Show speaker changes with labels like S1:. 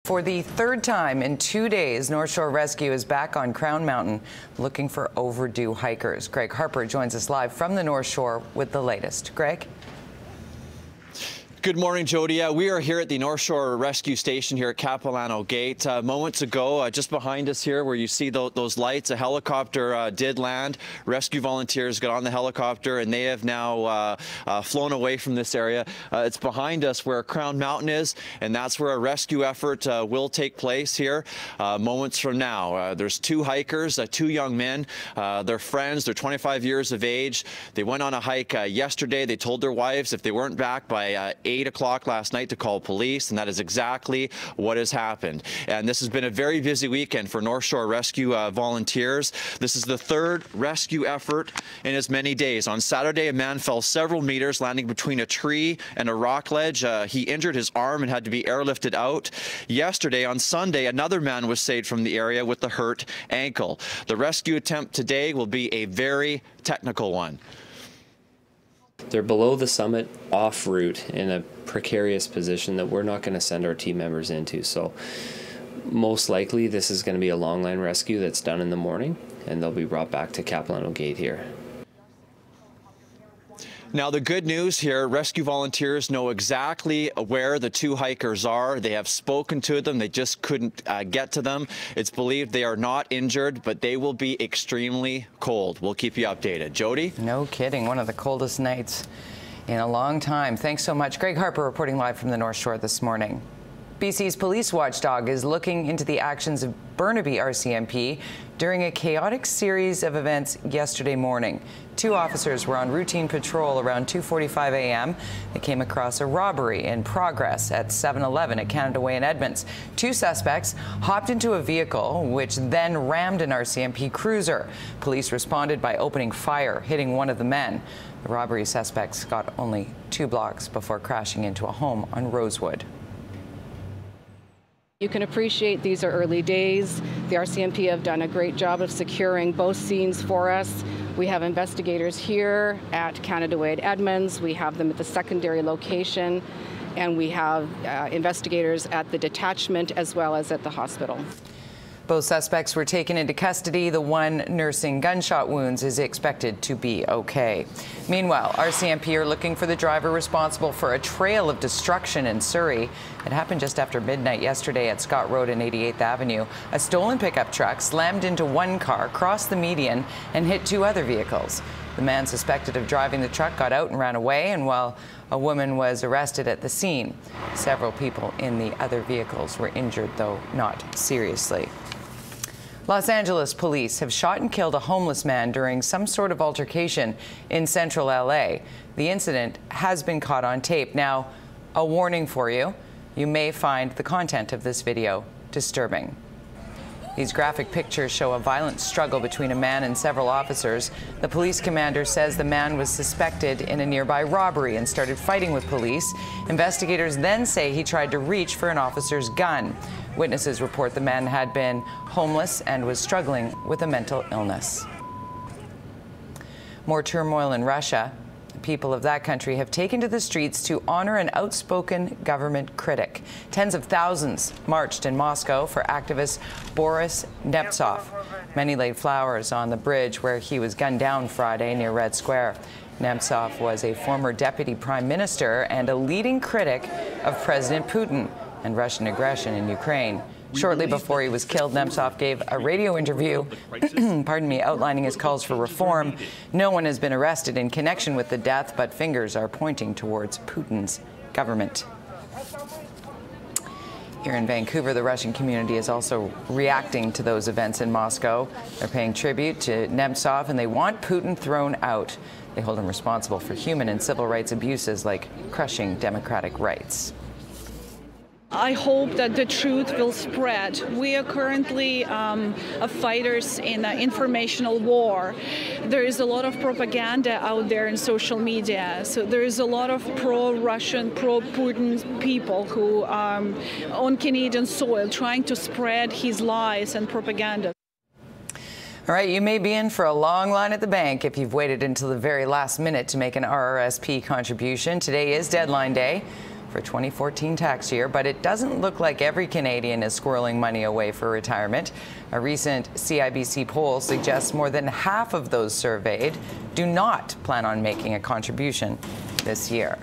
S1: For the third time in 2 days, North Shore Rescue is back on Crown Mountain looking for overdue hikers. Greg Harper joins us live from the North Shore with the latest. Greg?
S2: Good morning, Jody. We are here at the North Shore Rescue Station here at Capilano Gate. Moments ago, just behind us here where you see those lights, a helicopter did land. Rescue volunteers got on the helicopter and they have now flown away from this area. It's behind us where Crown Mountain is, and that's where a rescue effort will take place here moments from now. There's two hikers, two young men. They're friends. They're 25 years of age. They went on a hike yesterday. They told their wives if they weren't back by 8 o'clock last night to call police, and that is exactly what has happened. And this has been a very busy weekend for North Shore Rescue volunteers. This is the third rescue effort in as many days. On Saturday, a man fell several meters, landing between a tree and a rock ledge. He injured his arm and had to be airlifted out. Yesterday, on Sunday, another man was saved from the area with a hurt ankle. The rescue attempt today will be a very technical one.
S3: They're below the summit, off route, in a precarious position that we're not going to send our team members into. So most likely this is going to be a long line rescue that's done in the morning, and they'll be brought back to Capilano Gate here.
S2: Now, the good news here, rescue volunteers know exactly where the two hikers are. They have spoken to them. They just couldn't get to them. It's believed they are not injured, but they will be extremely cold. We'll keep you updated. Jody?
S1: No kidding. One of the coldest nights in a long time. Thanks so much. Greg Harper reporting live from the North Shore this morning. BC's police watchdog is looking into the actions of Burnaby RCMP during a chaotic series of events yesterday morning. Two officers were on routine patrol around 2:45 a.m. They came across a robbery in progress at 7-Eleven at Canada Way in Edmonds. Two suspects hopped into a vehicle, which then rammed an RCMP cruiser. Police responded by opening fire, hitting one of the men. The robbery suspects got only 2 blocks before crashing into a home on Rosewood.
S4: You can appreciate these are early days. The RCMP have done a great job of securing both scenes for us. We have investigators here at Canada Way at Edmonds. We have them at the secondary location, and we have investigators at the detachment as well as at the hospital.
S1: Both suspects were taken into custody. The one nursing gunshot wounds is expected to be okay. Meanwhile, RCMP are looking for the driver responsible for a trail of destruction in Surrey. It happened just after midnight yesterday at Scott Road and 88th Avenue. A stolen pickup truck slammed into one car, crossed the median, and hit 2 other vehicles. The man suspected of driving the truck got out and ran away, and while a woman was arrested at the scene, several people in the other vehicles were injured, though not seriously. Los Angeles police have shot and killed a homeless man during some sort of altercation in central LA. The incident has been caught on tape. Now, a warning for you. You may find the content of this video disturbing. These graphic pictures show a violent struggle between a man and several officers. The police commander says the man was suspected in a nearby robbery and started fighting with police. Investigators then say he tried to reach for an officer's gun. Witnesses report the man had been homeless and was struggling with a mental illness. More turmoil in Russia. People of that country have taken to the streets to honor an outspoken government critic. Tens of thousands marched in Moscow for activist Boris Nemtsov. Many laid flowers on the bridge where he was gunned down Friday near Red Square. Nemtsov was a former deputy prime minister and a leading critic of President Putin and Russian aggression in Ukraine. Shortly before he was killed, Nemtsov gave a radio interview, outlining his calls for reform. No one has been arrested in connection with the death, but fingers are pointing towards Putin's government. Here in Vancouver, the Russian community is also reacting to those events in Moscow. They're paying tribute to Nemtsov, and they want Putin thrown out. They hold him responsible for human and civil rights abuses like crushing democratic rights.
S5: I hope that the truth will spread. We are currently fighters in an informational war. There is a lot of propaganda out there in social media. So there is a lot of pro-Russian, pro-Putin people who are on Canadian soil trying to spread his lies and propaganda.
S1: All right, you may be in for a long line at the bank if you've waited until the very last minute to make an RRSP contribution. Today is deadline day for 2014 tax year, but it doesn't look like every Canadian is squirreling money away for retirement. A recent CIBC poll suggests more than half of those surveyed do not plan on making a contribution this year.